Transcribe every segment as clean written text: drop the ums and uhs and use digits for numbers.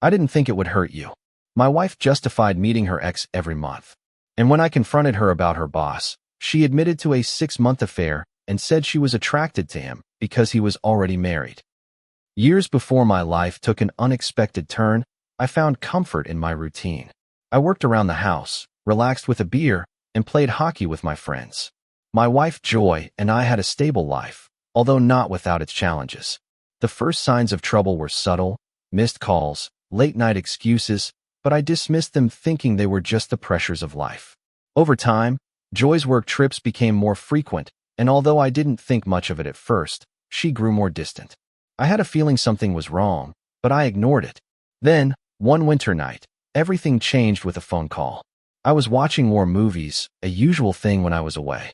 I didn't think it would hurt you. My wife justified meeting her ex every month. And when I confronted her about her boss, she admitted to a 6-month affair and said she was attracted to him because he was already married. Years before my life took an unexpected turn, I found comfort in my routine. I worked around the house, relaxed with a beer, and played hockey with my friends. My wife Joy and I had a stable life, although not without its challenges. The first signs of trouble were subtle, missed calls, late-night excuses, but I dismissed them thinking they were just the pressures of life. Over time, Joy's work trips became more frequent, and although I didn't think much of it at first, she grew more distant. I had a feeling something was wrong, but I ignored it. Then, one winter night, everything changed with a phone call. I was watching war movies, a usual thing when I was away.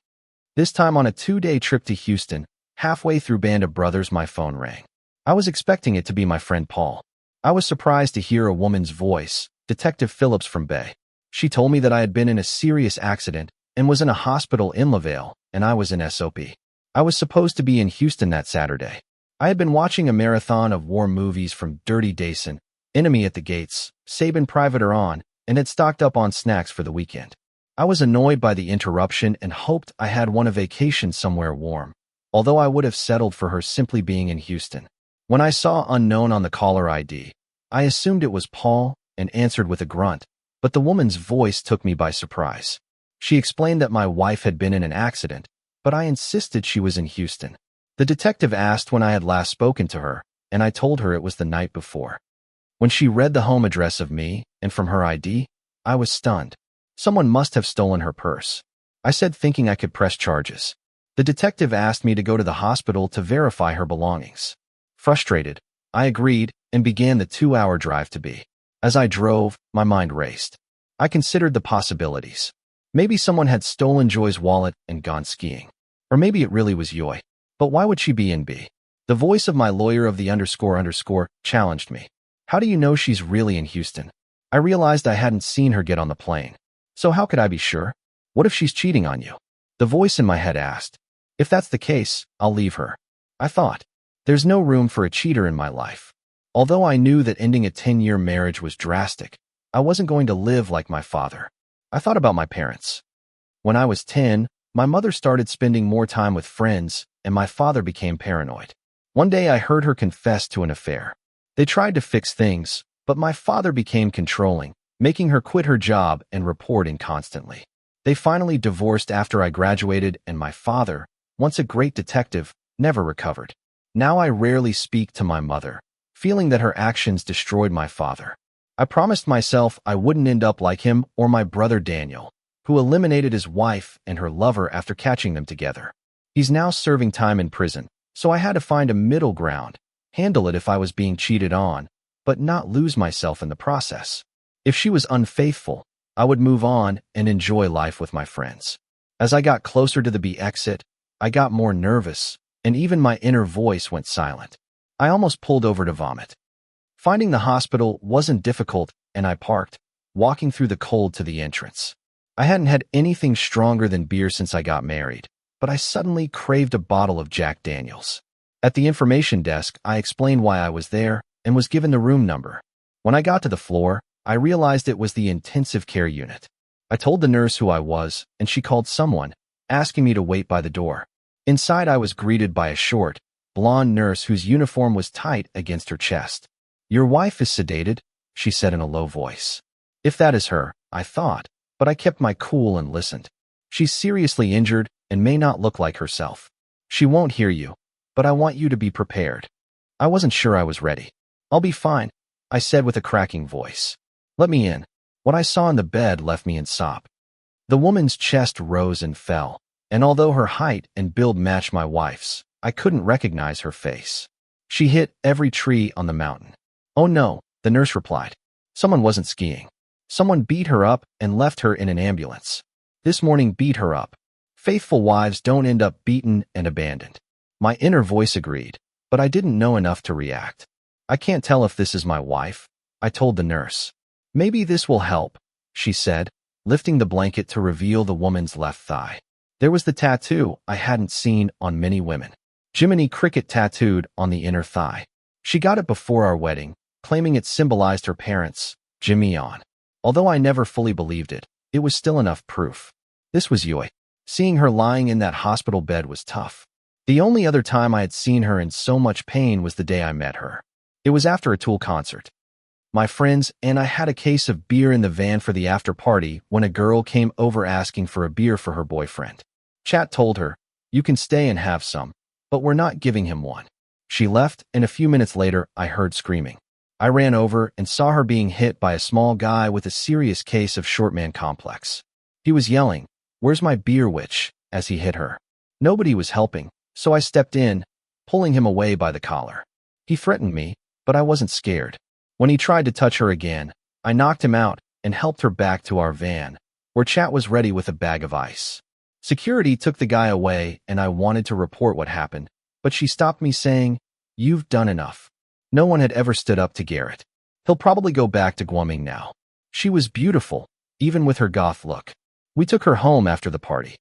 This time on a 2-day trip to Houston, halfway through Band of Brothers, my phone rang. I was expecting it to be my friend Paul. I was surprised to hear a woman's voice, Detective Phillips from Bay. She told me that I had been in a serious accident and was in a hospital in LaVale, and I was in SOP. I was supposed to be in Houston that Saturday. I had been watching a marathon of war movies from Dirty Dason, Enemy at the Gates, Saving Private Ryan, and had stocked up on snacks for the weekend. I was annoyed by the interruption and hoped I had won a vacation somewhere warm, although I would have settled for her simply being in Houston. When I saw unknown on the caller ID, I assumed it was Paul and answered with a grunt, but the woman's voice took me by surprise. She explained that my wife had been in an accident, but I insisted she was in Houston. The detective asked when I had last spoken to her, and I told her it was the night before. When she read the home address of me, and from her ID, I was stunned. Someone must have stolen her purse. I said, thinking I could press charges. The detective asked me to go to the hospital to verify her belongings. Frustrated, I agreed and began the 2-hour drive to B. As I drove, my mind raced. I considered the possibilities. Maybe someone had stolen Joy's wallet and gone skiing. Or maybe it really was Joy. But why would she be in B? The voice of my lawyer of the __ challenged me. How do you know she's really in Houston? I realized I hadn't seen her get on the plane. So how could I be sure? What if she's cheating on you? The voice in my head asked. If that's the case, I'll leave her. I thought. There's no room for a cheater in my life. Although I knew that ending a 10-year marriage was drastic, I wasn't going to live like my father. I thought about my parents. When I was 10, my mother started spending more time with friends, and my father became paranoid. One day I heard her confess to an affair. They tried to fix things, but my father became controlling, making her quit her job and report in constantly. They finally divorced after I graduated, and my father, once a great detective, never recovered. Now I rarely speak to my mother, feeling that her actions destroyed my father. I promised myself I wouldn't end up like him or my brother Daniel, who eliminated his wife and her lover after catching them together. He's now serving time in prison, so I had to find a middle ground, handle it if I was being cheated on, but not lose myself in the process. If she was unfaithful, I would move on and enjoy life with my friends. As I got closer to the B exit, I got more nervous, and even my inner voice went silent. I almost pulled over to vomit. Finding the hospital wasn't difficult, and I parked, walking through the cold to the entrance. I hadn't had anything stronger than beer since I got married, but I suddenly craved a bottle of Jack Daniels. At the information desk, I explained why I was there and was given the room number. When I got to the floor, I realized it was the intensive care unit. I told the nurse who I was, and she called someone, asking me to wait by the door. Inside, I was greeted by a short, blonde nurse whose uniform was tight against her chest. Your wife is sedated, she said in a low voice. If that is her, I thought, but I kept my cool and listened. She's seriously injured and may not look like herself. She won't hear you, but I want you to be prepared. I wasn't sure I was ready. I'll be fine, I said with a cracking voice. Let me in. What I saw in the bed left me in sop. The woman's chest rose and fell, and although her height and build matched my wife's, I couldn't recognize her face. She hit every tree on the mountain. Oh no, the nurse replied. Someone wasn't skiing. Someone beat her up and left her in an ambulance. This morning beat her up. Faithful wives don't end up beaten and abandoned. My inner voice agreed, but I didn't know enough to react. I can't tell if this is my wife, I told the nurse. Maybe this will help, she said, lifting the blanket to reveal the woman's left thigh. There was the tattoo I hadn't seen on many women. Jiminy Cricket tattooed on the inner thigh. She got it before our wedding, claiming it symbolized her parents, Jimmy On. Although I never fully believed it, it was still enough proof. This was Yui. Seeing her lying in that hospital bed was tough. The only other time I had seen her in so much pain was the day I met her. It was after a Tool concert. My friends and I had a case of beer in the van for the after party when a girl came over asking for a beer for her boyfriend. Chat told her, "You can stay and have some, but we're not giving him one." She left, and a few minutes later, I heard screaming. I ran over and saw her being hit by a small guy with a serious case of short man complex. He was yelling, "Where's my beer, witch?" as he hit her. Nobody was helping, so I stepped in, pulling him away by the collar. He threatened me, but I wasn't scared. When he tried to touch her again, I knocked him out and helped her back to our van, where Chat was ready with a bag of ice. Security took the guy away, and I wanted to report what happened, but she stopped me saying, "You've done enough." No one had ever stood up to Garrett. He'll probably go back to Guoming now. She was beautiful, even with her goth look. We took her home after the party.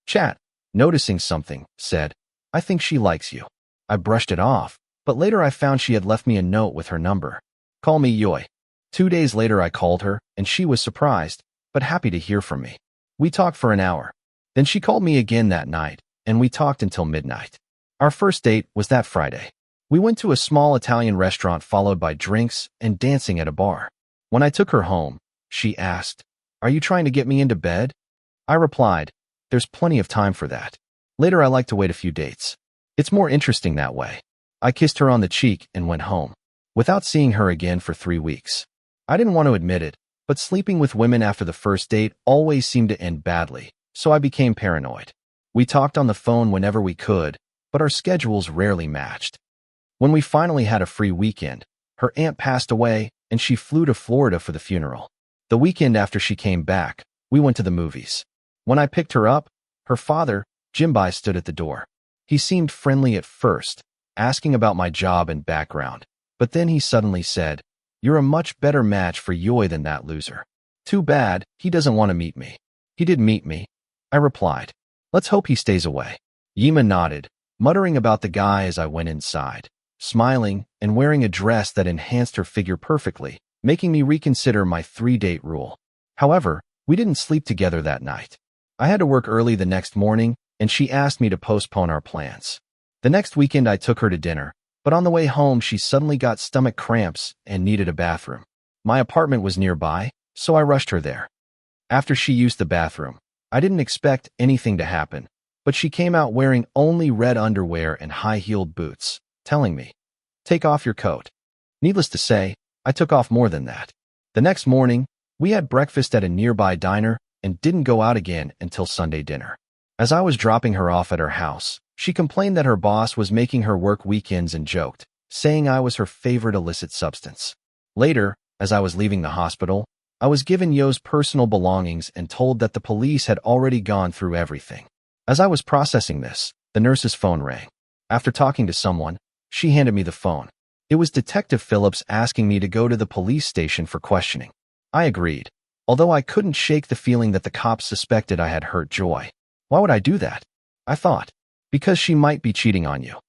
Chat, noticing something, said, "I think she likes you." I brushed it off, but later I found she had left me a note with her number. "Call me Yui." 2 days later I called her, and she was surprised, but happy to hear from me. We talked for an hour. Then she called me again that night, and we talked until midnight. Our first date was that Friday. We went to a small Italian restaurant followed by drinks and dancing at a bar. When I took her home, she asked, "Are you trying to get me into bed?" I replied, "There's plenty of time for that. Later I like to wait a few dates. It's more interesting that way." I kissed her on the cheek and went home, without seeing her again for 3 weeks. I didn't want to admit it, but sleeping with women after the first date always seemed to end badly, so I became paranoid. We talked on the phone whenever we could, but our schedules rarely matched. When we finally had a free weekend, her aunt passed away and she flew to Florida for the funeral. The weekend after she came back, we went to the movies. When I picked her up, her father, Jimbai, stood at the door. He seemed friendly at first, asking about my job and background, but then he suddenly said, "You're a much better match for Yui than that loser. Too bad, he doesn't want to meet me." "He did meet me," I replied. "Let's hope he stays away." Yima nodded, muttering about the guy as I went inside, smiling and wearing a dress that enhanced her figure perfectly, making me reconsider my 3-date rule. However, we didn't sleep together that night. I had to work early the next morning, and she asked me to postpone our plans. The next weekend I took her to dinner, but on the way home she suddenly got stomach cramps and needed a bathroom. My apartment was nearby, so I rushed her there. After she used the bathroom, I didn't expect anything to happen, but she came out wearing only red underwear and high-heeled boots, telling me, "Take off your coat." Needless to say, I took off more than that. The next morning, we had breakfast at a nearby diner and didn't go out again until Sunday dinner. As I was dropping her off at her house, she complained that her boss was making her work weekends and joked, saying I was her favorite illicit substance. Later, as I was leaving the hospital, I was given Yo's personal belongings and told that the police had already gone through everything. As I was processing this, the nurse's phone rang. After talking to someone, she handed me the phone. It was Detective Phillips asking me to go to the police station for questioning. I agreed, although I couldn't shake the feeling that the cops suspected I had hurt Joy. Why would I do that? I thought. Because she might be cheating on you.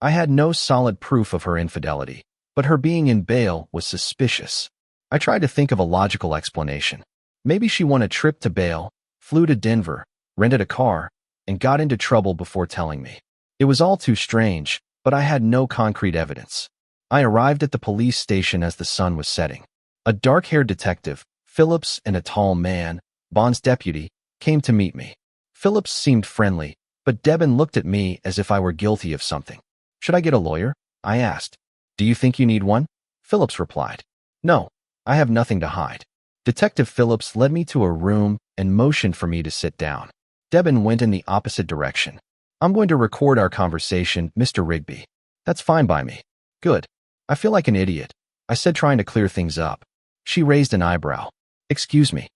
I had no solid proof of her infidelity, but her being in bail was suspicious. I tried to think of a logical explanation. Maybe she won a trip to bail, flew to Denver, rented a car, and got into trouble before telling me. It was all too strange, but I had no concrete evidence. I arrived at the police station as the sun was setting. A dark-haired detective, Phillips, and a tall man, Bond's deputy, came to meet me. Phillips seemed friendly, but Debin looked at me as if I were guilty of something. "Should I get a lawyer?" I asked. "Do you think you need one?" Phillips replied. "No, I have nothing to hide." Detective Phillips led me to a room and motioned for me to sit down. Debin went in the opposite direction. "I'm going to record our conversation, Mr. Rigby." "That's fine by me." "Good. I feel like an idiot," I said, trying to clear things up. She raised an eyebrow. "Excuse me.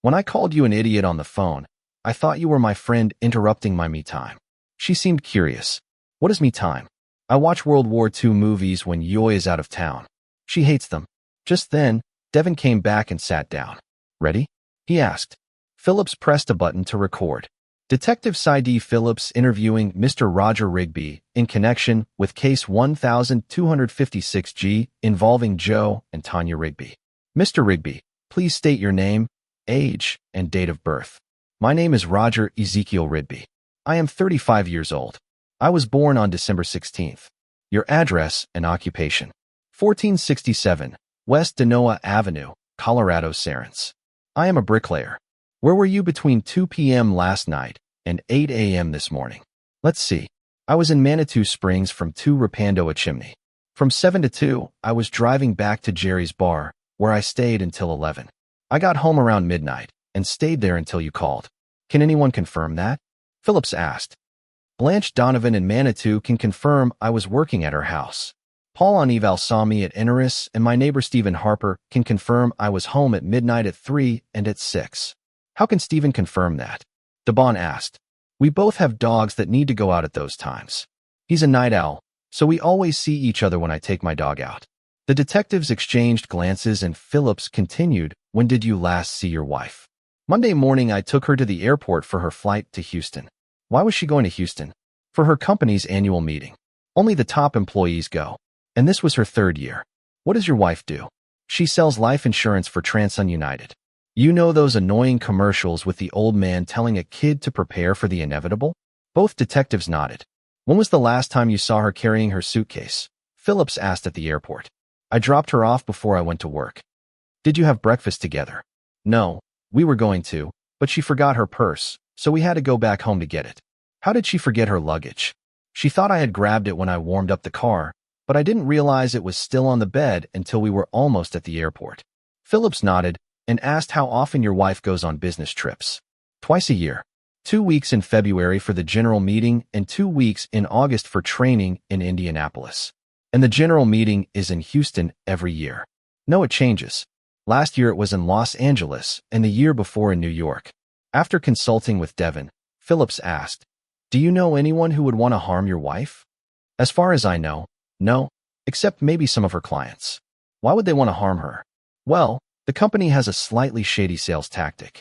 When I called you an idiot on the phone, I thought you were my friend interrupting my me time." She seemed curious. "What is me time?" "I watch World War II movies when Yoi is out of town. She hates them." Just then, Devin came back and sat down. "Ready?" he asked. Phillips pressed a button to record. Detective Cy Phillips interviewing Mr. Roger Rigby in connection with Case 1256G involving Joe and Tanya Rigby. Mr. Rigby, please state your name, age, and date of birth. My name is Roger Ezekiel Rigby. I am 35 years old. I was born on December 16th. Your address and occupation. 1467 West Denoa Avenue, Colorado Cerrance. I am a bricklayer. Where were you between 2 p.m. last night and 8 a.m. this morning? Let's see. I was in Manitou Springs from 2 Rapando a Chimney. From 7 to 2, I was driving back to Jerry's Bar, where I stayed until 11. I got home around midnight and stayed there until you called. Can anyone confirm that? Phillips asked. Blanche Donovan in Manitou can confirm I was working at her house. Paul on eval saw me at Ennis, and my neighbor Stephen Harper can confirm I was home at midnight at 3 and at 6. How can Stephen confirm that? DeBon asked. We both have dogs that need to go out at those times. He's a night owl, so we always see each other when I take my dog out. The detectives exchanged glances and Phillips continued, When did you last see your wife? Monday morning I took her to the airport for her flight to Houston. Why was she going to Houston? For her company's annual meeting. Only the top employees go. And this was her 3rd year. What does your wife do? She sells life insurance for Transun United. You know those annoying commercials with the old man telling a kid to prepare for the inevitable? Both detectives nodded. When was the last time you saw her carrying her suitcase? Phillips asked at the airport. I dropped her off before I went to work. Did you have breakfast together? No, we were going to, but she forgot her purse, so we had to go back home to get it. How did she forget her luggage? She thought I had grabbed it when I warmed up the car, but I didn't realize it was still on the bed until we were almost at the airport. Phillips nodded and asked how often your wife goes on business trips. Twice a year. 2 weeks in February for the general meeting and 2 weeks in August for training in Indianapolis. And the general meeting is in Houston every year. No, it changes. Last year it was in Los Angeles and the year before in New York. After consulting with Devin, Phillips asked, Do you know anyone who would want to harm your wife? As far as I know, no, except maybe some of her clients. Why would they want to harm her? Well, the company has a slightly shady sales tactic.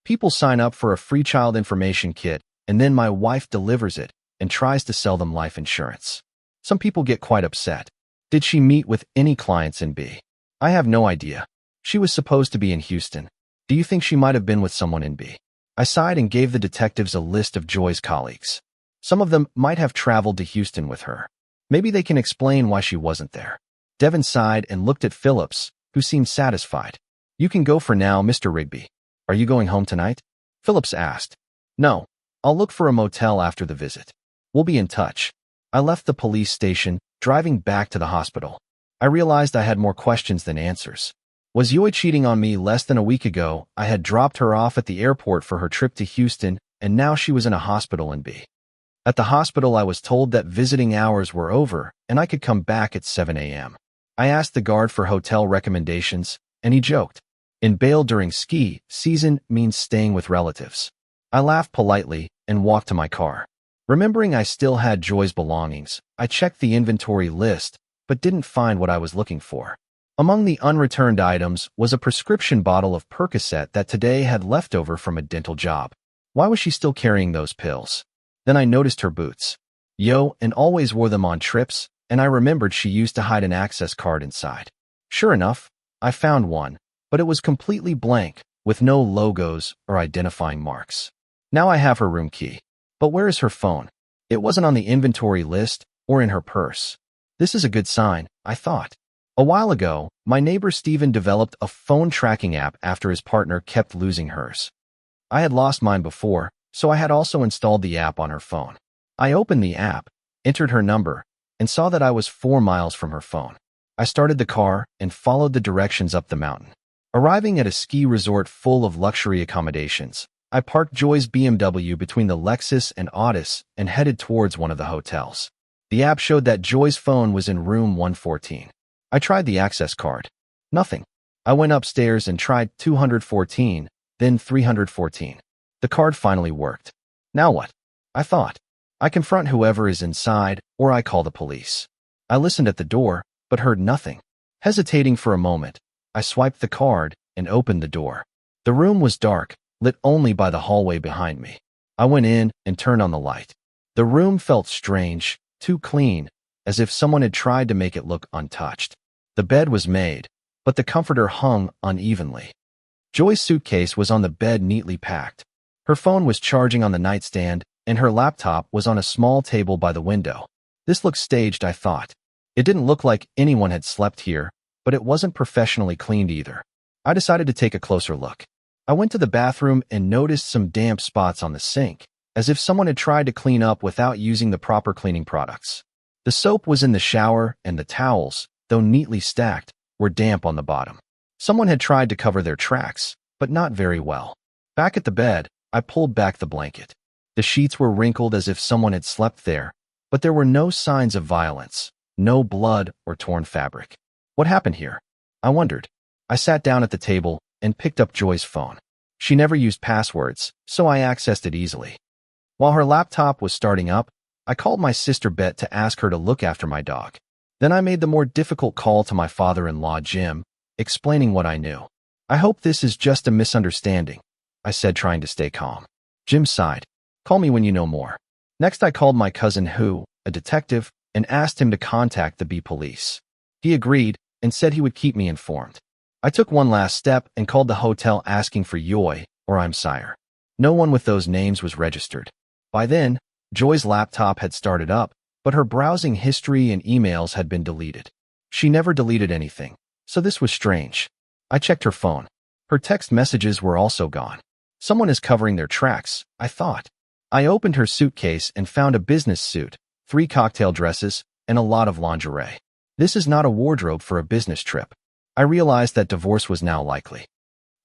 People sign up for a free child information kit, and then my wife delivers it and tries to sell them life insurance. Some people get quite upset. Did she meet with any clients in B? I have no idea. She was supposed to be in Houston. Do you think she might have been with someone in B? I sighed and gave the detectives a list of Joy's colleagues. Some of them might have traveled to Houston with her. Maybe they can explain why she wasn't there. Devin sighed and looked at Phillips, who seemed satisfied. You can go for now, Mr. Rigby. Are you going home tonight? Phillips asked. No, I'll look for a motel after the visit. We'll be in touch. I left the police station, driving back to the hospital. I realized I had more questions than answers. Was Joy cheating on me? Less than a week ago, I had dropped her off at the airport for her trip to Houston, and now she was in a hospital in B. At the hospital, I was told that visiting hours were over and I could come back at 7 a.m. I asked the guard for hotel recommendations, and he joked. In Bale during ski season means staying with relatives. I laughed politely and walked to my car. Remembering I still had Joy's belongings, I checked the inventory list, but didn't find what I was looking for. Among the unreturned items was a prescription bottle of Percocet that today had left over from a dental job. Why was she still carrying those pills? Then I noticed her boots. And always wore them on trips, and I remembered she used to hide an access card inside. Sure enough, I found one, but it was completely blank, with no logos or identifying marks. Now I have her room key. But where is her phone? It wasn't on the inventory list or in her purse. This is a good sign, I thought. A while ago, my neighbor Stephen developed a phone tracking app after his partner kept losing hers. I had lost mine before, so I had also installed the app on her phone. I opened the app, entered her number, and saw that I was 4 miles from her phone. I started the car and followed the directions up the mountain. Arriving at a ski resort full of luxury accommodations, I parked Joy's BMW between the Lexus and Otis and headed towards one of the hotels. The app showed that Joy's phone was in room 114. I tried the access card. Nothing. I went upstairs and tried 214, then 314. The card finally worked. Now what? I thought. I confront whoever is inside, or I call the police. I listened at the door, but heard nothing. Hesitating for a moment, I swiped the card and opened the door. The room was dark, lit only by the hallway behind me. I went in and turned on the light. The room felt strange, too clean, as if someone had tried to make it look untouched. The bed was made, but the comforter hung unevenly. Joy's suitcase was on the bed neatly packed. Her phone was charging on the nightstand, and her laptop was on a small table by the window. This looked staged, I thought. It didn't look like anyone had slept here, but it wasn't professionally cleaned either. I decided to take a closer look. I went to the bathroom and noticed some damp spots on the sink, as if someone had tried to clean up without using the proper cleaning products. The soap was in the shower, and the towels, though neatly stacked, were damp on the bottom. Someone had tried to cover their tracks, but not very well. Back at the bed, I pulled back the blanket. The sheets were wrinkled as if someone had slept there, but there were no signs of violence, no blood or torn fabric. What happened here? I wondered. I sat down at the table and picked up Joy's phone. She never used passwords, so I accessed it easily. While her laptop was starting up, I called my sister Bet to ask her to look after my dog. Then I made the more difficult call to my father-in-law, Jim, explaining what I knew. I hope this is just a misunderstanding, I said, trying to stay calm. Jim sighed. Call me when you know more. Next, I called my cousin Hu, a detective, and asked him to contact the B police. He agreed and said he would keep me informed. I took one last step and called the hotel asking for Yoy, or I'm Sire. No one with those names was registered. By then, Joy's laptop had started up, but her browsing history and emails had been deleted. She never deleted anything, so this was strange. I checked her phone. Her text messages were also gone. Someone is covering their tracks, I thought. I opened her suitcase and found a business suit, 3 cocktail dresses, and a lot of lingerie. This is not a wardrobe for a business trip. I realized that divorce was now likely.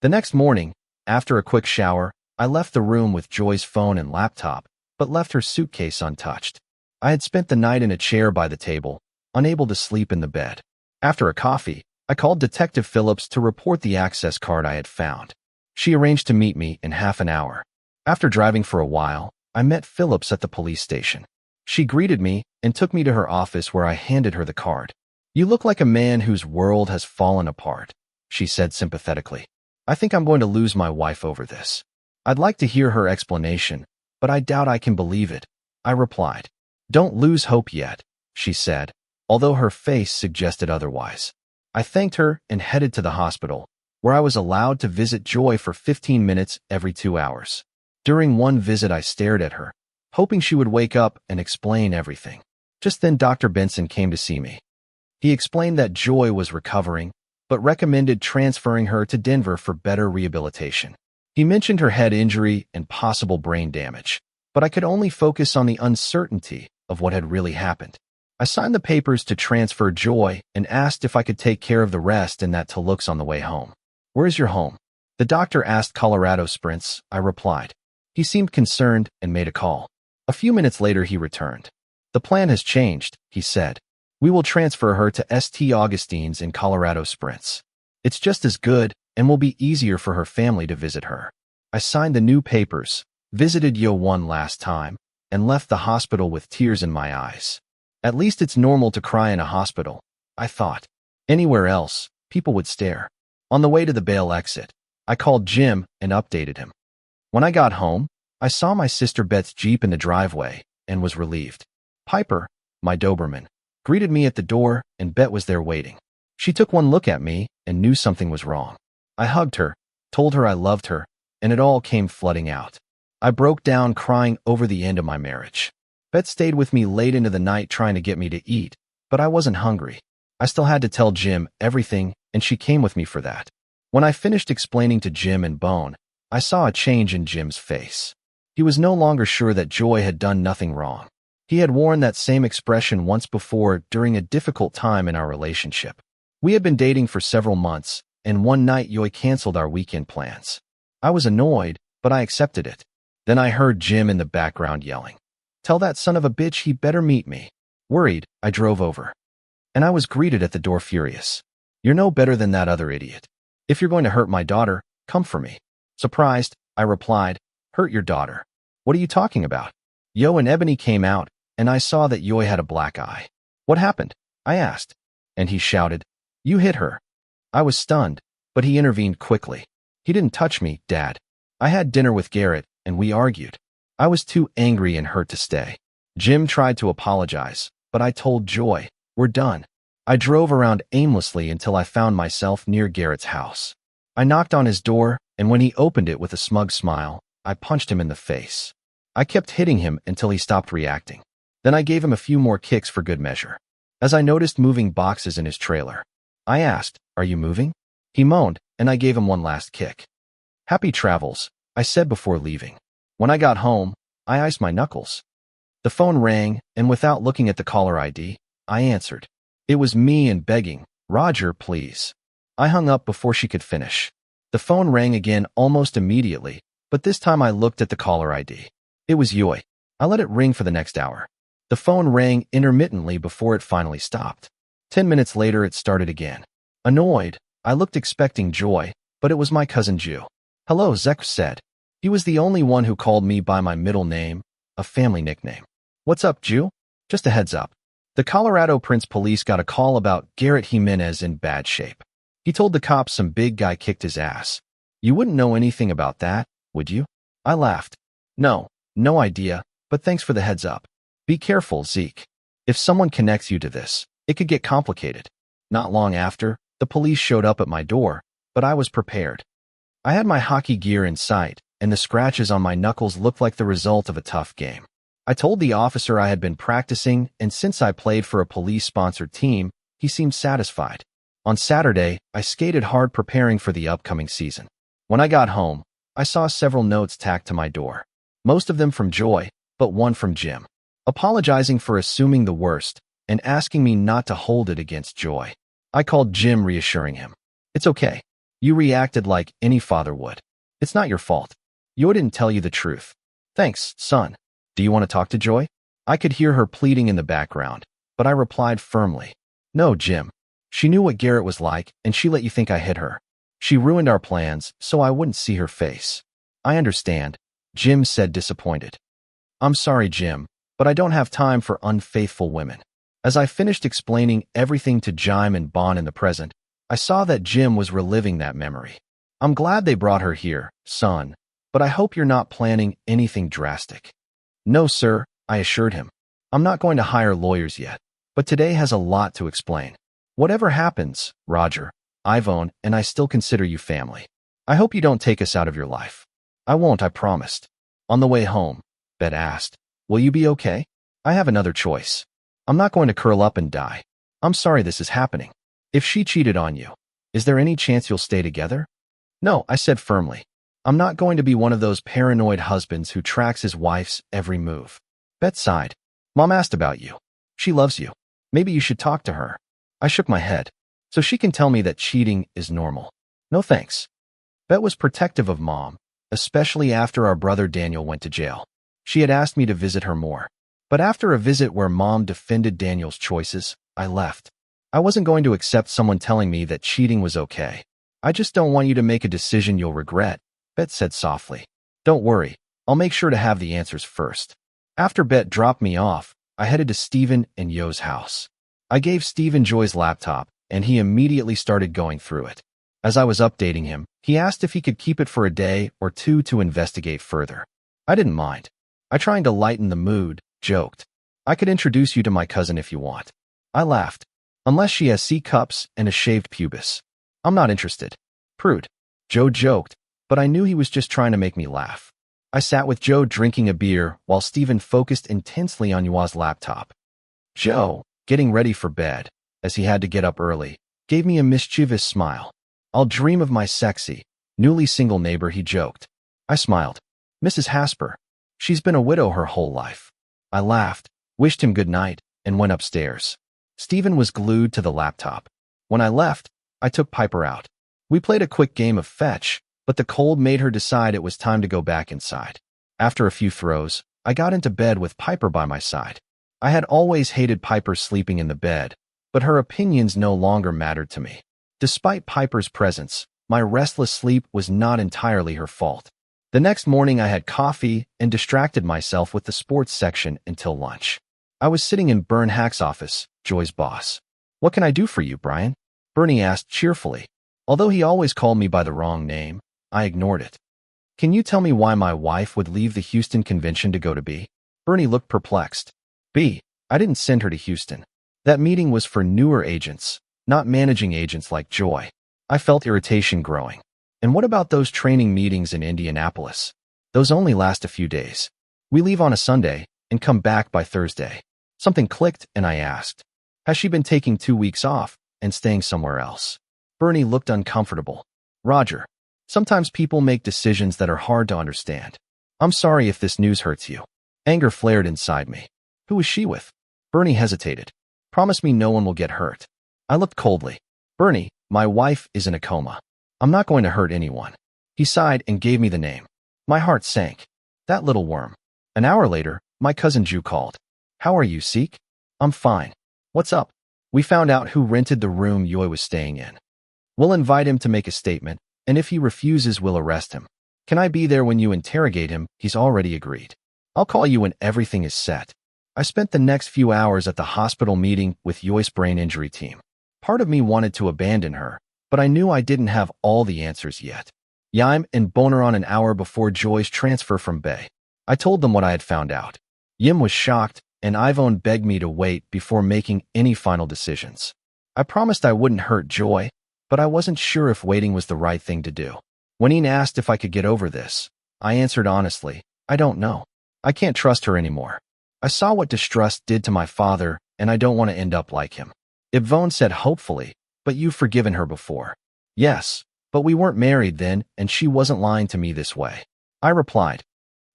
The next morning, after a quick shower, I left the room with Joy's phone and laptop, but left her suitcase untouched. I had spent the night in a chair by the table, unable to sleep in the bed. After a coffee, I called Detective Phillips to report the access card I had found. She arranged to meet me in half an hour. After driving for a while, I met Phillips at the police station. She greeted me and took me to her office where I handed her the card. You look like a man whose world has fallen apart, she said sympathetically. I think I'm going to lose my wife over this. I'd like to hear her explanation, but I doubt I can believe it, I replied. Don't lose hope yet, she said, although her face suggested otherwise. I thanked her and headed to the hospital, where I was allowed to visit Joy for 15 minutes every 2 hours. During one visit, I stared at her, hoping she would wake up and explain everything. Just then, Dr. Benson came to see me. He explained that Joy was recovering, but recommended transferring her to Denver for better rehabilitation. He mentioned her head injury and possible brain damage, but I could only focus on the uncertainty of what had really happened. I signed the papers to transfer Joy and asked if I could take care of the rest and that to looks on the way home. Where is your home? The doctor asked. Colorado Springs, I replied. He seemed concerned and made a call. A few minutes later, he returned. The plan has changed, he said. We will transfer her to St. Augustine's in Colorado Springs. It's just as good and will be easier for her family to visit her. I signed the new papers, visited Yo one last time, and left the hospital with tears in my eyes. At least it's normal to cry in a hospital, I thought. Anywhere else, people would stare. On the way to the bail exit, I called Jim and updated him. When I got home, I saw my sister Bet's Jeep in the driveway and was relieved. Piper, my Doberman, greeted me at the door, and Bet was there waiting. She took one look at me and knew something was wrong. I hugged her, told her I loved her, and it all came flooding out. I broke down crying over the end of my marriage. Bet stayed with me late into the night trying to get me to eat, but I wasn't hungry. I still had to tell Jim everything, and she came with me for that. When I finished explaining to Jim and Bone, I saw a change in Jim's face. He was no longer sure that Joy had done nothing wrong. He had worn that same expression once before during a difficult time in our relationship. We had been dating for several months, and one night Joy canceled our weekend plans. I was annoyed, but I accepted it. Then I heard Jim in the background yelling, "Tell that son of a bitch he better meet me." Worried, I drove over. And I was greeted at the door furious. "You're no better than that other idiot. If you're going to hurt my daughter, come for me." Surprised, I replied, "Hurt your daughter? What are you talking about?" Yo and Ebony came out, and I saw that Yoy had a black eye. "What happened?" I asked. And he shouted, "You hit her." I was stunned, but he intervened quickly. "He didn't touch me, Dad. I had dinner with Garrett, and we argued." I was too angry and hurt to stay. Jim tried to apologize, but I told Joy, "We're done." I drove around aimlessly until I found myself near Garrett's house. I knocked on his door, and when he opened it with a smug smile, I punched him in the face. I kept hitting him until he stopped reacting. Then I gave him a few more kicks for good measure. As I noticed moving boxes in his trailer, I asked, "Are you moving?" He moaned, and I gave him one last kick. "Happy travels," I said before leaving. When I got home, I iced my knuckles. The phone rang, and without looking at the caller ID, I answered. It was me and begging, "Roger, please." I hung up before she could finish. The phone rang again almost immediately, but this time I looked at the caller ID. It was Yoy. I let it ring for the next hour. The phone rang intermittently before it finally stopped. 10 minutes later, it started again. Annoyed, I looked expecting Joy, but it was my cousin Ju. "Hello," Zek said. He was the only one who called me by my middle name, a family nickname. "What's up, Ju? Just a heads up. The Colorado Prince police got a call about Garrett Jimenez in bad shape. He told the cops some big guy kicked his ass. You wouldn't know anything about that, would you?" I laughed. No idea, but thanks for the heads up. Be careful, Zeke. If someone connects you to this, it could get complicated." Not long after, the police showed up at my door, but I was prepared. I had my hockey gear in sight, and the scratches on my knuckles looked like the result of a tough game. I told the officer I had been practicing, and since I played for a police-sponsored team, he seemed satisfied. On Saturday, I skated hard preparing for the upcoming season. When I got home, I saw several notes tacked to my door. Most of them from Joy, but one from Jim, apologizing for assuming the worst and asking me not to hold it against Joy. I called Jim, reassuring him. "It's okay. You reacted like any father would. It's not your fault. Yo didn't tell you the truth." "Thanks, son. Do you want to talk to Joy?" I could hear her pleading in the background, but I replied firmly. "No, Jim. She knew what Garrett was like, and she let you think I hit her. She ruined our plans so I wouldn't see her face." "I understand," Jim said, disappointed. "I'm sorry, Jim, but I don't have time for unfaithful women." As I finished explaining everything to Jim and Bon in the present, I saw that Jim was reliving that memory. "I'm glad they brought her here, son, but I hope you're not planning anything drastic." "No, sir," I assured him. "I'm not going to hire lawyers yet, but today has a lot to explain. Whatever happens, Roger, Ivone, and I still consider you family. I hope you don't take us out of your life." "I won't, I promised." On the way home, Bet asked, "Will you be okay?" "I have another choice. I'm not going to curl up and die. I'm sorry this is happening. If she cheated on you, is there any chance you'll stay together?" "No," I said firmly. "I'm not going to be one of those paranoid husbands who tracks his wife's every move." Bet sighed. "Mom asked about you. She loves you. Maybe you should talk to her." I shook my head. "So she can tell me that cheating is normal." "No thanks." Bet was protective of Mom, especially after our brother Daniel went to jail. She had asked me to visit her more. But after a visit where Mom defended Daniel's choices, I left. I wasn't going to accept someone telling me that cheating was okay. "I just don't want you to make a decision you'll regret," Bet said softly. "Don't worry, I'll make sure to have the answers first." After Bet dropped me off, I headed to Stephen and Yo's house. I gave Stephen Joy's laptop, and he immediately started going through it. As I was updating him, he asked if he could keep it for a day or two to investigate further. I didn't mind. I, trying to lighten the mood, joked, "I could introduce you to my cousin if you want." I laughed. "Unless she has C-cups and a shaved pubis. I'm not interested." "Prude." Joe joked, but I knew he was just trying to make me laugh. I sat with Joe drinking a beer while Stephen focused intensely on Yua's laptop. Joe, getting ready for bed, as he had to get up early, gave me a mischievous smile. "I'll dream of my sexy, newly single neighbor," he joked. I smiled. "Mrs. Hasper. She's been a widow her whole life." I laughed, wished him good night, and went upstairs. Stephen was glued to the laptop. When I left, I took Piper out. We played a quick game of fetch, but the cold made her decide it was time to go back inside. After a few throws, I got into bed with Piper by my side. I had always hated Piper sleeping in the bed, but her opinions no longer mattered to me. Despite Piper's presence, my restless sleep was not entirely her fault. The next morning I had coffee and distracted myself with the sports section until lunch. I was sitting in Bern Hack's office, Joy's boss. "What can I do for you, Brian?" Bernie asked cheerfully. Although he always called me by the wrong name, I ignored it. Can you tell me why my wife would leave the Houston convention to go to B? Bernie looked perplexed. B, I didn't send her to Houston. That meeting was for newer agents, not managing agents like Joy. I felt irritation growing. And what about those training meetings in Indianapolis? Those only last a few days. We leave on a Sunday and come back by Thursday. Something clicked and I asked, has she been taking 2 weeks off and staying somewhere else? Bernie looked uncomfortable. Roger, sometimes people make decisions that are hard to understand. I'm sorry if this news hurts you. Anger flared inside me. Who is she with? Bernie hesitated. Promise me no one will get hurt. I looked coldly. Bernie, my wife is in a coma. I'm not going to hurt anyone. He sighed and gave me the name. My heart sank. That little worm. An hour later, my cousin Ju called. How are you, Seek? I'm fine. What's up? We found out who rented the room Yoy was staying in. We'll invite him to make a statement, and if he refuses, we'll arrest him. Can I be there when you interrogate him? He's already agreed. I'll call you when everything is set. I spent the next few hours at the hospital meeting with Yoy's brain injury team. Part of me wanted to abandon her, but I knew I didn't have all the answers yet. Yim and Boner on an hour before Joy's transfer from Bay. I told them what I had found out. Yim was shocked, and Yvonne begged me to wait before making any final decisions. I promised I wouldn't hurt Joy, but I wasn't sure if waiting was the right thing to do. When Ian asked if I could get over this, I answered honestly, I don't know. I can't trust her anymore. I saw what distrust did to my father, and I don't want to end up like him. Yvonne said hopefully, but you've forgiven her before. Yes, but we weren't married then, and she wasn't lying to me this way. I replied.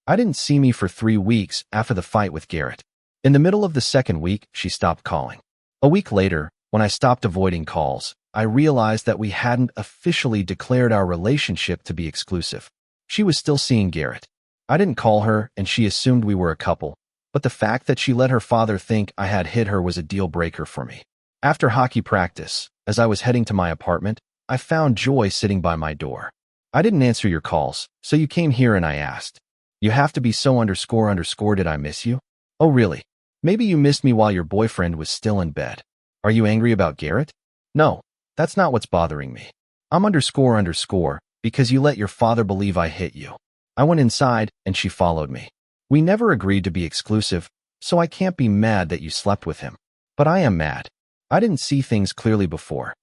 I didn't see me for 3 weeks after the fight with Garrett. In the middle of the second week, she stopped calling. A week later, when I stopped avoiding calls, I realized that we hadn't officially declared our relationship to be exclusive. She was still seeing Garrett. I didn't call her, and she assumed we were a couple, but the fact that she let her father think I had hit her was a deal breaker for me. After hockey practice, as I was heading to my apartment, I found Joy sitting by my door. I didn't answer your calls, so you came here and I asked. You have to be so __ did I miss you? Oh really? Maybe you missed me while your boyfriend was still in bed. Are you angry about Garrett? No, that's not what's bothering me. I'm __ because you let your father believe I hit you. I went inside and she followed me. We never agreed to be exclusive, so I can't be mad that you slept with him. But I am mad. I didn't see things clearly before.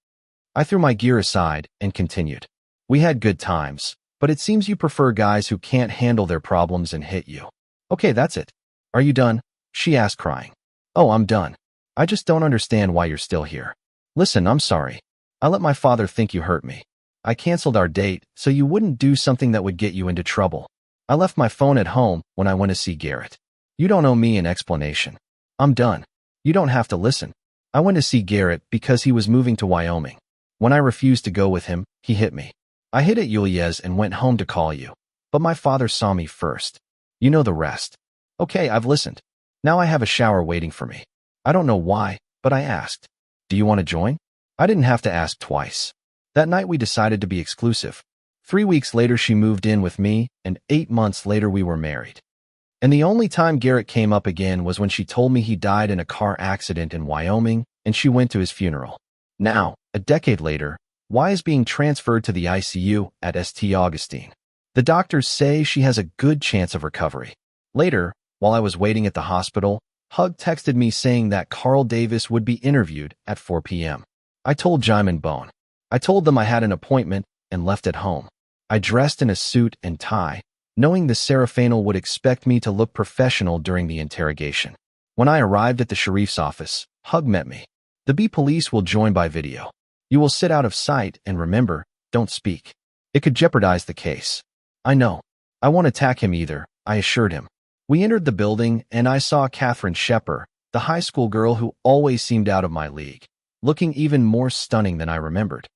I threw my gear aside and continued. We had good times, but it seems you prefer guys who can't handle their problems and hit you. Okay, that's it. Are you done? She asked, crying. Oh, I'm done. I just don't understand why you're still here. Listen, I'm sorry. I let my father think you hurt me. I canceled our date so you wouldn't do something that would get you into trouble. I left my phone at home when I went to see Garrett. You don't owe me an explanation. I'm done. You don't have to listen. I went to see Garrett because he was moving to Wyoming. When I refused to go with him, he hit me. I hid at Yulia's and went home to call you. But my father saw me first. You know the rest. Okay, I've listened. Now I have a shower waiting for me. I don't know why, but I asked. Do you want to join? I didn't have to ask twice. That night we decided to be exclusive. 3 weeks later she moved in with me, and 8 months later we were married. And the only time Garrett came up again was when she told me he died in a car accident in Wyoming, and she went to his funeral. Now, a decade later, Y is being transferred to the ICU at St. Augustine. The doctors say she has a good chance of recovery. Later, while I was waiting at the hospital, Hug texted me saying that Carl Davis would be interviewed at 4 p.m. I told Jim and Bone. I told them I had an appointment and left at home. I dressed in a suit and tie, knowing the Serafanel would expect me to look professional during the interrogation. When I arrived at the sheriff's office, Hug met me. The B police will join by video. You will sit out of sight and remember, don't speak. It could jeopardize the case. I know. I won't attack him either, I assured him. We entered the building and I saw Catherine Shepper, the high school girl who always seemed out of my league, looking even more stunning than I remembered.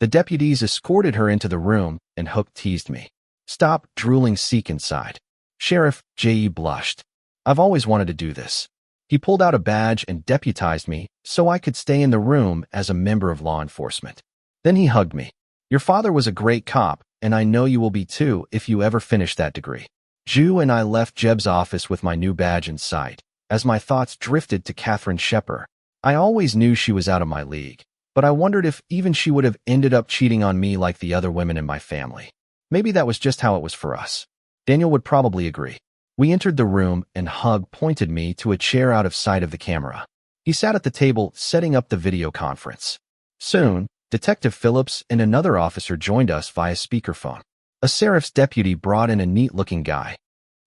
The deputies escorted her into the room and Hook teased me. Stop drooling, Seek inside. Sheriff J.E. blushed. I've always wanted to do this. He pulled out a badge and deputized me so I could stay in the room as a member of law enforcement. Then he hugged me. Your father was a great cop, and I know you will be too if you ever finish that degree. Ju and I left Jeb's office with my new badge in sight. As my thoughts drifted to Catherine Shepper, I always knew she was out of my league, but I wondered if even she would have ended up cheating on me like the other women in my family. Maybe that was just how it was for us. Daniel would probably agree. We entered the room and Hug pointed me to a chair out of sight of the camera. He sat at the table setting up the video conference. Soon, Detective Phillips and another officer joined us via speakerphone. A sheriff's deputy brought in a neat-looking guy.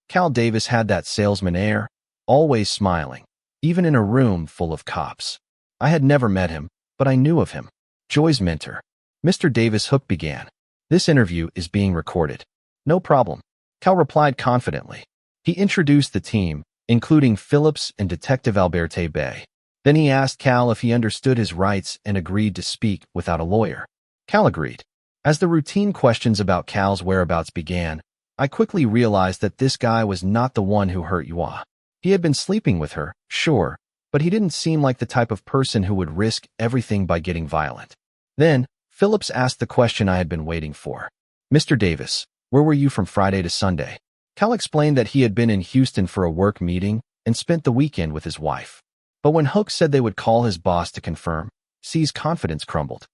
Cal Davis had that salesman air, always smiling, even in a room full of cops. I had never met him, but I knew of him. Joy's mentor. Mr. Davis Hook began. This interview is being recorded. No problem. Cal replied confidently. He introduced the team, including Phillips and Detective Alberte Bay. Then he asked Cal if he understood his rights and agreed to speak without a lawyer. Cal agreed. As the routine questions about Cal's whereabouts began, I quickly realized that this guy was not the one who hurt Yua. He had been sleeping with her, sure, but he didn't seem like the type of person who would risk everything by getting violent. Then, Phillips asked the question I had been waiting for. Mr. Davis, where were you from Friday to Sunday? Cal explained that he had been in Houston for a work meeting and spent the weekend with his wife. But when Hook said they would call his boss to confirm, C's confidence crumbled.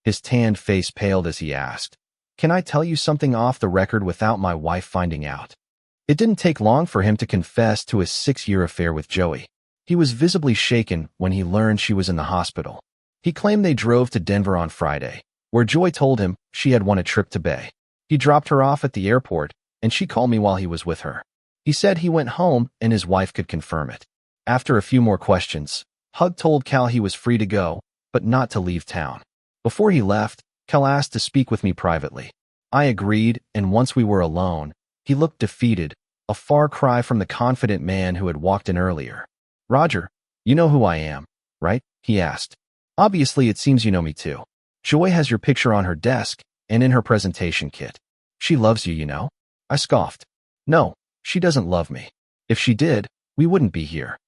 His tanned face paled as he asked, "Can I tell you something off the record without my wife finding out?" It didn't take long for him to confess to his 6-year affair with Joey. He was visibly shaken when he learned she was in the hospital. He claimed they drove to Denver on Friday, where Joy told him she had won a trip to Bay. He dropped her off at the airport, and she called me while he was with her. He said he went home and his wife could confirm it. After a few more questions, Hug told Cal he was free to go, but not to leave town. Before he left, Cal asked to speak with me privately. I agreed, and once we were alone, he looked defeated, a far cry from the confident man who had walked in earlier. "Roger, you know who I am, right?" he asked. "Obviously, it seems you know me too. Joy has your picture on her desk and in her presentation kit. She loves you, you know." I scoffed. "No, she doesn't love me. If she did, we wouldn't be here."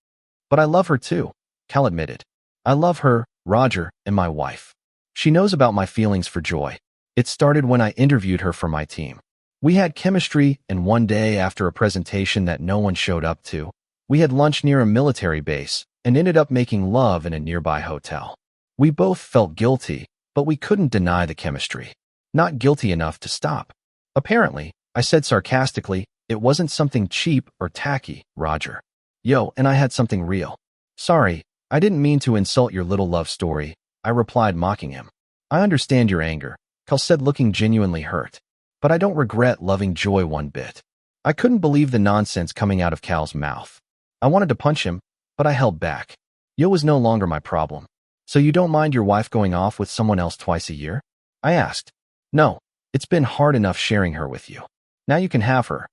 "But I love her too," Cal admitted. "I love her, Roger, and my wife. She knows about my feelings for Joy. It started when I interviewed her for my team. We had chemistry, and one day after a presentation that no one showed up to, we had lunch near a military base and ended up making love in a nearby hotel. We both felt guilty, but we couldn't deny the chemistry. Not guilty enough to stop. Apparently, I said sarcastically, it wasn't something cheap or tacky, Roger. Yo, and I had something real. Sorry, I didn't mean to insult your little love story, I replied, mocking him. I understand your anger, Cal said, looking genuinely hurt. But I don't regret loving Joy one bit. I couldn't believe the nonsense coming out of Cal's mouth. I wanted to punch him, but I held back. Yo was no longer my problem. So you don't mind your wife going off with someone else twice a year? I asked. No, it's been hard enough sharing her with you. Now you can have her.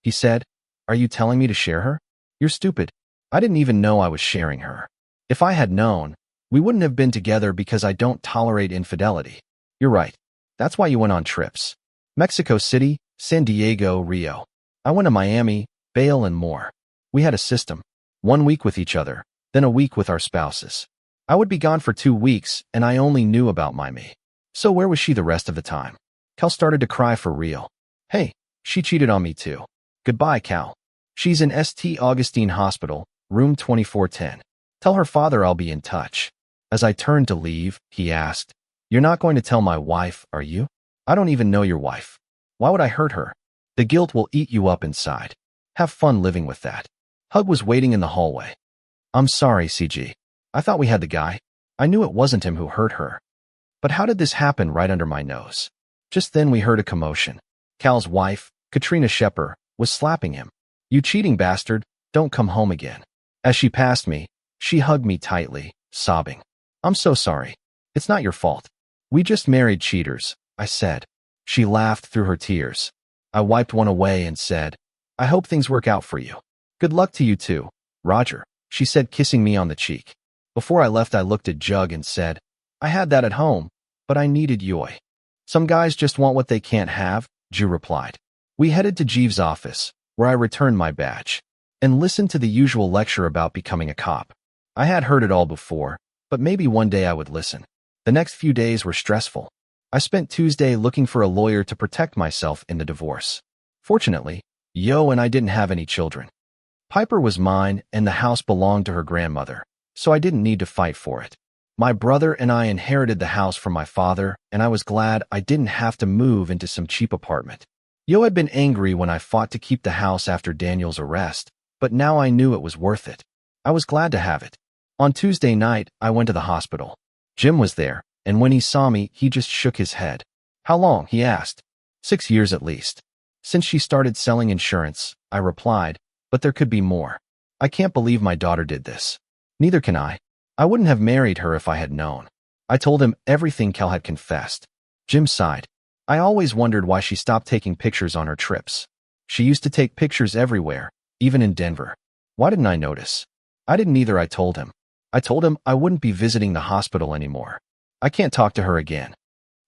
He said, Are you telling me to share her? You're stupid. I didn't even know I was sharing her. If I had known, we wouldn't have been together because I don't tolerate infidelity. You're right. That's why you went on trips. Mexico City, San Diego, Rio. I went to Miami, Bale, and more. We had a system. 1 week with each other, then a week with our spouses. I would be gone for 2 weeks, and I only knew about me. So where was she the rest of the time? Cal started to cry for real. Hey, she cheated on me too. Goodbye, Cal. She's in St. Augustine Hospital, room 2410. Tell her father I'll be in touch. As I turned to leave, he asked, You're not going to tell my wife, are you? I don't even know your wife. Why would I hurt her? The guilt will eat you up inside. Have fun living with that. Hug was waiting in the hallway. I'm sorry, CG. I thought we had the guy. I knew it wasn't him who hurt her. But how did this happen right under my nose? Just then we heard a commotion. Cal's wife, Katrina Shepard, was slapping him. You cheating bastard, don't come home again. As she passed me, she hugged me tightly, sobbing. I'm so sorry. It's not your fault. We just married cheaters, I said. She laughed through her tears. I wiped one away and said, I hope things work out for you. Good luck to you too, Roger, she said, kissing me on the cheek. Before I left, I looked at Jug and said, I had that at home, but I needed Yoy. Some guys just want what they can't have, Ju replied. We headed to Jeeves' office, where I returned my badge, and listened to the usual lecture about becoming a cop. I had heard it all before, but maybe one day I would listen. The next few days were stressful. I spent Tuesday looking for a lawyer to protect myself in the divorce. Fortunately, Yo and I didn't have any children. Piper was mine and the house belonged to her grandmother, so I didn't need to fight for it. My brother and I inherited the house from my father, and I was glad I didn't have to move into some cheap apartment. Yo had been angry when I fought to keep the house after Daniel's arrest, but now I knew it was worth it. I was glad to have it. On Tuesday night, I went to the hospital. Jim was there, and when he saw me, he just shook his head. How long? He asked. 6 years at least. Since she started selling insurance, I replied, but there could be more. I can't believe my daughter did this. Neither can I. I wouldn't have married her if I had known. I told him everything Cal had confessed. Jim sighed. I always wondered why she stopped taking pictures on her trips. She used to take pictures everywhere, even in Denver. Why didn't I notice? I didn't either, I told him. I told him I wouldn't be visiting the hospital anymore. I can't talk to her again.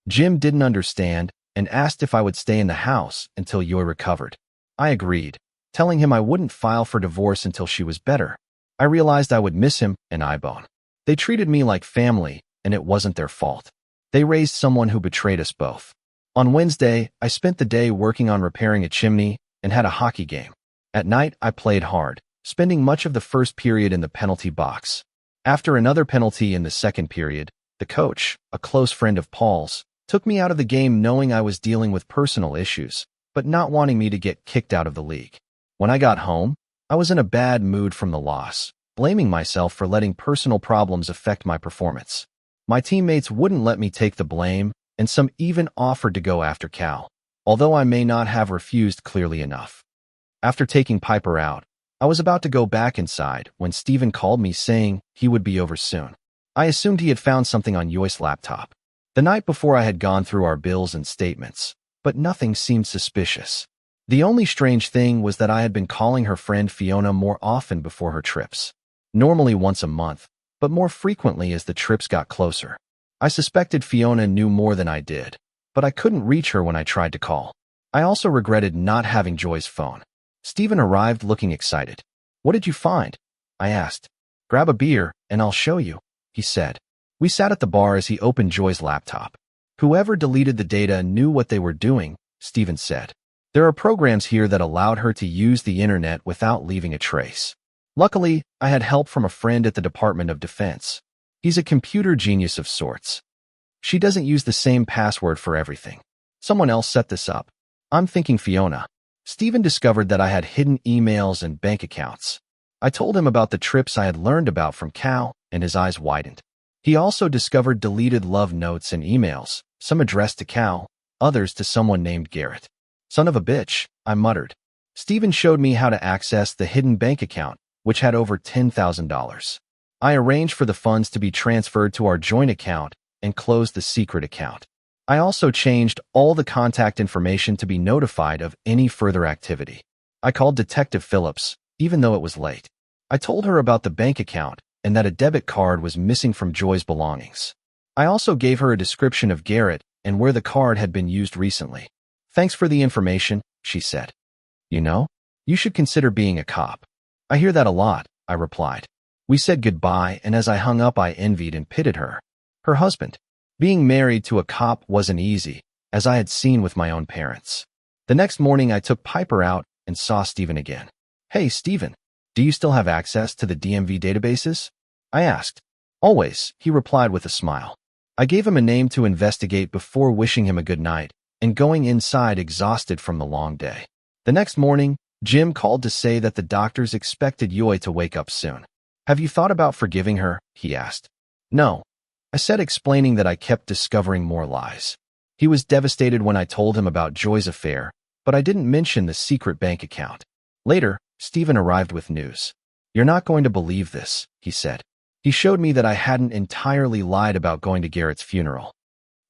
Jim didn't understand and asked if I would stay in the house until Yoy recovered. I agreed, telling him I wouldn't file for divorce until she was better. I realized I would miss him and Ibone. They treated me like family, and it wasn't their fault. They raised someone who betrayed us both. On Wednesday, I spent the day working on repairing a chimney and had a hockey game. At night, I played hard, spending much of the first period in the penalty box. After another penalty in the second period, the coach, a close friend of Paul's, took me out of the game knowing I was dealing with personal issues, but not wanting me to get kicked out of the league. When I got home, I was in a bad mood from the loss, blaming myself for letting personal problems affect my performance. My teammates wouldn't let me take the blame, and some even offered to go after Cal, although I may not have refused clearly enough. After taking Piper out, I was about to go back inside when Steven called me saying he would be over soon. I assumed he had found something on Yoy's laptop. The night before I had gone through our bills and statements, but nothing seemed suspicious. The only strange thing was that I had been calling her friend Fiona more often before her trips. Normally once a month, but more frequently as the trips got closer. I suspected Fiona knew more than I did, but I couldn't reach her when I tried to call. I also regretted not having Joy's phone. Steven arrived looking excited. What did you find? I asked. Grab a beer, and I'll show you, he said. We sat at the bar as he opened Joy's laptop. Whoever deleted the data knew what they were doing, Steven said. There are programs here that allowed her to use the internet without leaving a trace. Luckily, I had help from a friend at the Department of Defense. He's a computer genius of sorts. She doesn't use the same password for everything. Someone else set this up. I'm thinking Fiona. Steven discovered that I had hidden emails and bank accounts. I told him about the trips I had learned about from Cal, and his eyes widened. He also discovered deleted love notes and emails, some addressed to Cal, others to someone named Garrett. Son of a bitch, I muttered. Steven showed me how to access the hidden bank account, which had over $10,000. I arranged for the funds to be transferred to our joint account and closed the secret account. I also changed all the contact information to be notified of any further activity. I called Detective Phillips, even though it was late. I told her about the bank account and that a debit card was missing from Joy's belongings. I also gave her a description of Garrett and where the card had been used recently. Thanks for the information, she said. You know, you should consider being a cop. I hear that a lot, I replied. We said goodbye, and as I hung up, I envied and pitied her. Her husband. Being married to a cop wasn't easy, as I had seen with my own parents. The next morning, I took Piper out and saw Steven again. Hey, Steven, do you still have access to the DMV databases? I asked. Always, he replied with a smile. I gave him a name to investigate before wishing him a good night and going inside exhausted from the long day. The next morning, Jim called to say that the doctors expected Yoy to wake up soon. Have you thought about forgiving her? He asked. No, I said, explaining that I kept discovering more lies. He was devastated when I told him about Joy's affair, but I didn't mention the secret bank account. Later, Steven arrived with news. You're not going to believe this, he said. He showed me that I hadn't entirely lied about going to Garrett's funeral.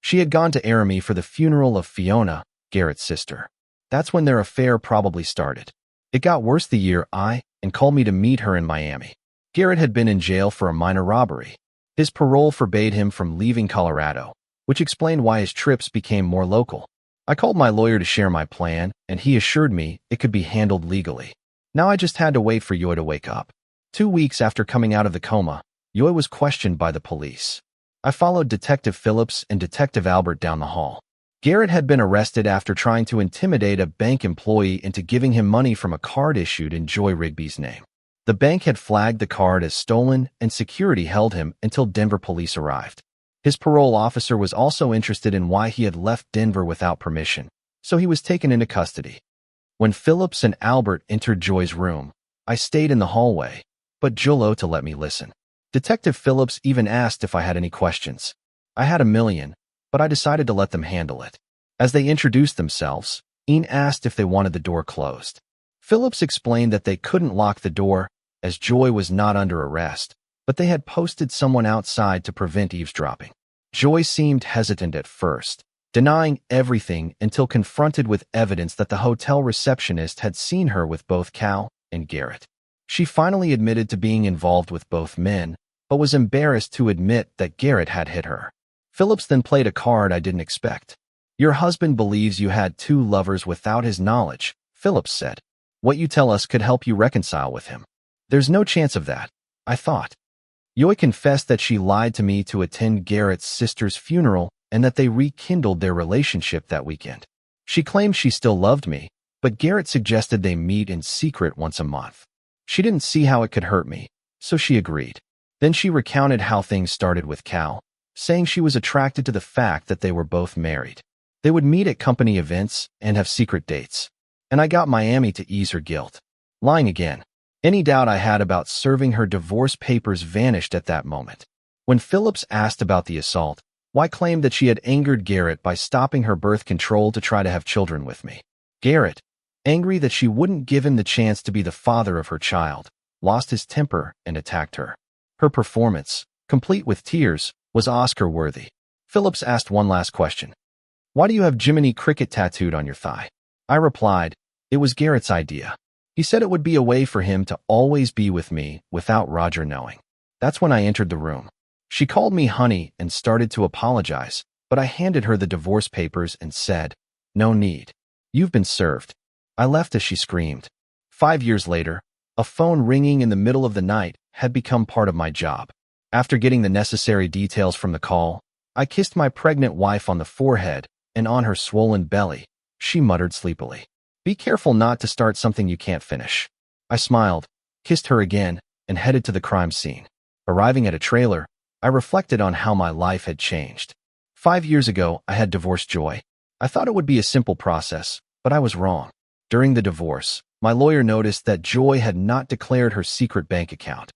She had gone to Aramie for the funeral of Fiona, Garrett's sister. That's when their affair probably started. It got worse the year and called me to meet her in Miami. Garrett had been in jail for a minor robbery. His parole forbade him from leaving Colorado, which explained why his trips became more local. I called my lawyer to share my plan, and he assured me it could be handled legally. Now I just had to wait for Yoy to wake up. 2 weeks after coming out of the coma, Yoy was questioned by the police. I followed Detective Phillips and Detective Albert down the hall. Garrett had been arrested after trying to intimidate a bank employee into giving him money from a card issued in Joy Rigby's name. The bank had flagged the card as stolen and security held him until Denver police arrived. His parole officer was also interested in why he had left Denver without permission, so he was taken into custody. When Phillips and Albert entered Joy's room, I stayed in the hallway, but Jolo to let me listen. Detective Phillips even asked if I had any questions. I had a million, but I decided to let them handle it. As they introduced themselves, Ian asked if they wanted the door closed. Phillips explained that they couldn't lock the door, as Joy was not under arrest, but they had posted someone outside to prevent eavesdropping. Joy seemed hesitant at first, denying everything until confronted with evidence that the hotel receptionist had seen her with both Cal and Garrett. She finally admitted to being involved with both men, but was embarrassed to admit that Garrett had hit her. Phillips then played a card I didn't expect. "Your husband believes you had 2 lovers without his knowledge," Phillips said. "What you tell us could help you reconcile with him." "There's no chance of that," I thought. Joy confessed that she lied to me to attend Garrett's sister's funeral and that they rekindled their relationship that weekend. She claimed she still loved me, but Garrett suggested they meet in secret once a month. She didn't see how it could hurt me, so she agreed. Then she recounted how things started with Cal, saying she was attracted to the fact that they were both married. They would meet at company events and have secret dates. And I got Miami to ease her guilt. Lying again. Any doubt I had about serving her divorce papers vanished at that moment. When Phillips asked about the assault, Joy claimed that she had angered Garrett by stopping her birth control to try to have children with me. Garrett, angry that she wouldn't give him the chance to be the father of her child, lost his temper and attacked her. Her performance, complete with tears, was Oscar-worthy. Phillips asked one last question. "Why do you have Jiminy Cricket tattooed on your thigh?" I replied, "It was Garrett's idea. He said it would be a way for him to always be with me without Roger knowing." That's when I entered the room. She called me honey and started to apologize, but I handed her the divorce papers and said, "No need. You've been served." I left as she screamed. 5 years later, a phone ringing in the middle of the night had become part of my job. After getting the necessary details from the call, I kissed my pregnant wife on the forehead and on her swollen belly. She muttered sleepily, "Be careful not to start something you can't finish." I smiled, kissed her again, and headed to the crime scene. Arriving at a trailer, I reflected on how my life had changed. 5 years ago, I had divorced Joy. I thought it would be a simple process, but I was wrong. During the divorce, my lawyer noticed that Joy had not declared her secret bank account.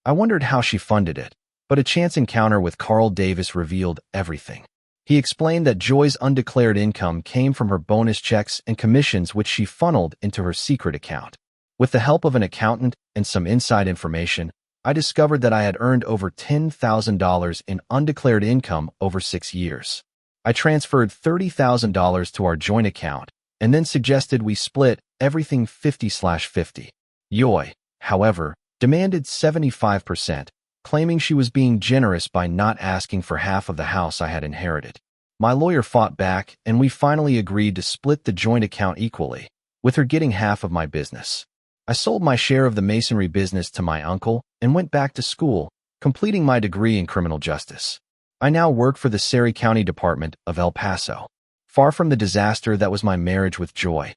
I wondered how she funded it, but a chance encounter with Carl Davis revealed everything. He explained that Joy's undeclared income came from her bonus checks and commissions which she funneled into her secret account. With the help of an accountant and some inside information, I discovered that I had earned over $10,000 in undeclared income over 6 years. I transferred $30,000 to our joint account and then suggested we split everything 50/50. Joy, however, demanded 75%, claiming she was being generous by not asking for half of the house I had inherited. My lawyer fought back, and we finally agreed to split the joint account equally, with her getting half of my business. I sold my share of the masonry business to my uncle and went back to school, completing my degree in criminal justice. I now work for the Surry County Department of El Paso. Far from the disaster that was my marriage with Joy,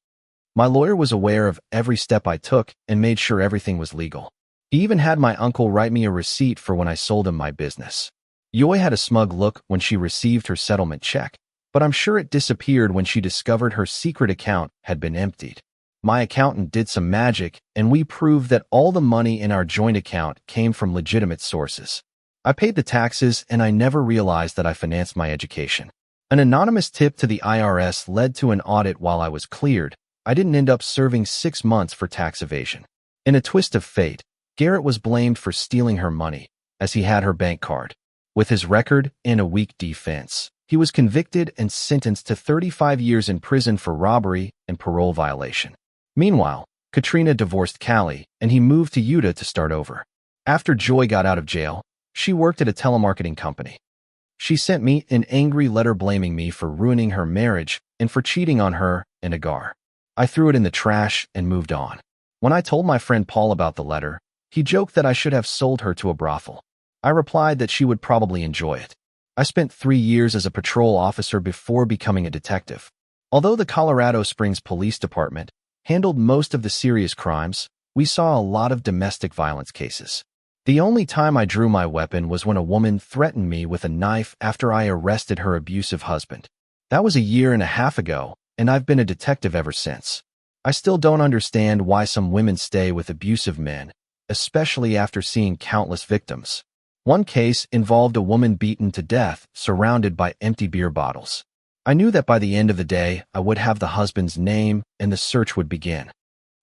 my lawyer was aware of every step I took and made sure everything was legal. He even had my uncle write me a receipt for when I sold him my business. Joy had a smug look when she received her settlement check, but I'm sure it disappeared when she discovered her secret account had been emptied. My accountant did some magic, and we proved that all the money in our joint account came from legitimate sources. I paid the taxes, and I never realized that I financed my education. An anonymous tip to the IRS led to an audit while I was cleared. I didn't end up serving 6 months for tax evasion. In a twist of fate, Garrett was blamed for stealing her money, as he had her bank card. With his record and a weak defense, he was convicted and sentenced to 35 years in prison for robbery and parole violation. Meanwhile, Katrina divorced Callie, and he moved to Utah to start over. After Joy got out of jail, she worked at a telemarketing company. She sent me an angry letter blaming me for ruining her marriage and for cheating on her and Agar. I threw it in the trash and moved on. When I told my friend Paul about the letter, he joked that I should have sold her to a brothel. I replied that she would probably enjoy it. I spent 3 years as a patrol officer before becoming a detective. Although the Colorado Springs Police Department handled most of the serious crimes, We saw a lot of domestic violence cases. The only time I drew my weapon was when a woman threatened me with a knife after I arrested her abusive husband. That was a year and a half ago, and I've been a detective ever since. I still don't understand why some women stay with abusive men, especially after seeing countless victims. One case involved a woman beaten to death, surrounded by empty beer bottles. I knew that by the end of the day, I would have the husband's name and the search would begin.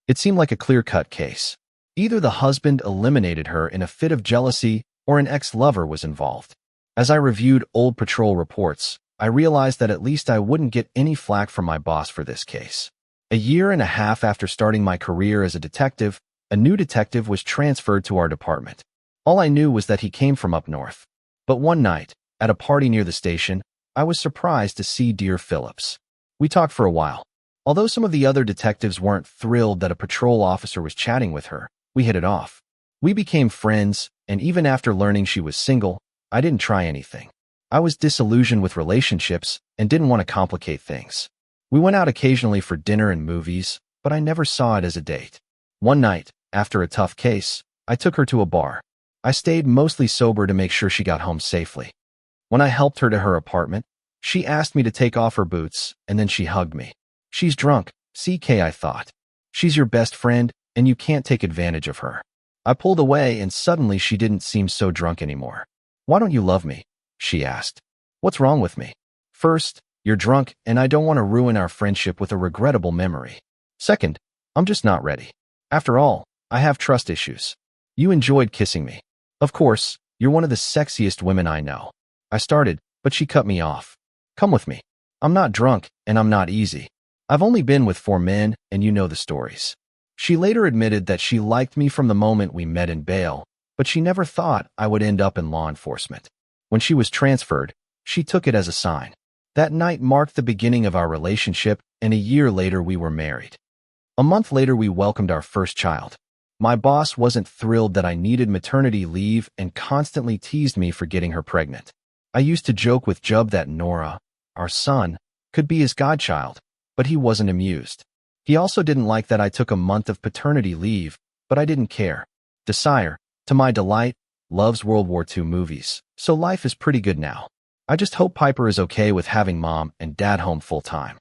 It seemed like a clear-cut case. Either the husband eliminated her in a fit of jealousy or an ex-lover was involved. As I reviewed old patrol reports, I realized that at least I wouldn't get any flack from my boss for this case. A year and a half after starting my career as a detective, a new detective was transferred to our department. All I knew was that he came from up north. But one night, at a party near the station, I was surprised to see Dear Phillips. We talked for a while. Although some of the other detectives weren't thrilled that a patrol officer was chatting with her, we hit it off. We became friends, and even after learning she was single, I didn't try anything. I was disillusioned with relationships and didn't want to complicate things. We went out occasionally for dinner and movies, but I never saw it as a date. One night, after a tough case, I took her to a bar. I stayed mostly sober to make sure she got home safely. When I helped her to her apartment, she asked me to take off her boots, and then she hugged me. She's drunk, CK, I thought. She's your best friend, and you can't take advantage of her. I pulled away, and suddenly she didn't seem so drunk anymore. Why don't you love me? She asked. What's wrong with me? First, you're drunk, and I don't want to ruin our friendship with a regrettable memory. Second, I'm just not ready. After all, I have trust issues. You enjoyed kissing me. Of course, you're one of the sexiest women I know. I started, but she cut me off. Come with me. I'm not drunk, and I'm not easy. I've only been with 4 men, and you know the stories. She later admitted that she liked me from the moment we met in bail, but she never thought I would end up in law enforcement. When she was transferred, she took it as a sign. That night marked the beginning of our relationship, and a year later we were married. A month later we welcomed our first child. My boss wasn't thrilled that I needed maternity leave and constantly teased me for getting her pregnant. I used to joke with Jub that Nora, our son, could be his godchild, but he wasn't amused. He also didn't like that I took a month of paternity leave, but I didn't care. Desire, to my delight, loves World War II movies, so life is pretty good now. I just hope Piper is okay with having mom and dad home full-time.